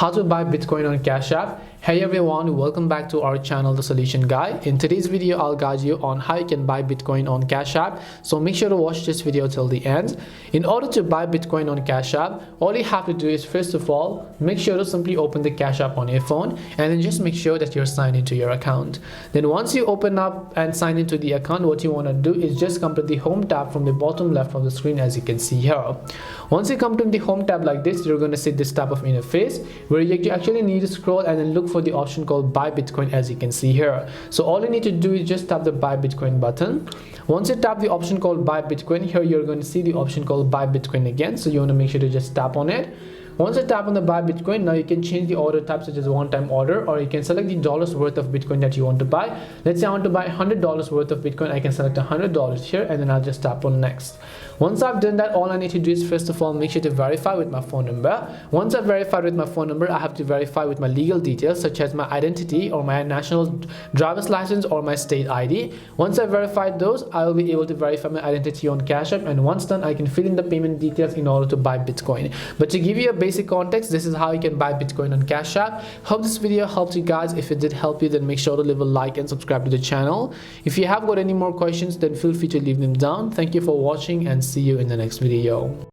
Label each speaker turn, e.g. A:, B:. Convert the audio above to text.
A: how to buy Bitcoin on Cash App. Hey everyone, welcome back to our channel, The Solution Guy. In today's video, I'll guide you on how you can buy Bitcoin on Cash App. So make sure to watch this video till the end. In order to buy Bitcoin on Cash App, all you have to do is, first of all, make sure to simply open the Cash App on your phone, and then just make sure that you're signed into your account. Then once you open up and sign into the account, what you want to do is just come to the home tab from the bottom left of the screen, as you can see here. Once you come to the home tab like this, you're going to see this type of interface where you actually need to scroll and then look for the option called buy Bitcoin, as you can see here. So all you need to do is just tap the buy Bitcoin button. Once you tap the option called buy Bitcoin, here you're going to see the option called buy Bitcoin again. So you want to make sure to just tap on it. Once you tap on the buy Bitcoin, now you can change the order type, such as one-time order, or you can select the dollars worth of Bitcoin that you want to buy. Let's say I want to buy $100 worth of Bitcoin. I can select $100 here, and then I'll just tap on next. Once I've done that, all I need to do is, first of all, make sure to verify with my phone number. Once I've verified with my phone number, I have to verify with my legal details, such as my identity or my national driver's license or my state ID. Once I've verified those, I will be able to verify my identity on Cash App, and once done, I can fill in the payment details in order to buy Bitcoin. But to give you a basic context, this is how you can buy Bitcoin on Cash App. Hope this video helped you guys. If it did help you, then make sure to leave a like and subscribe to the channel. If you have got any more questions, then feel free to leave them down. Thank you for watching, and see you in the next video.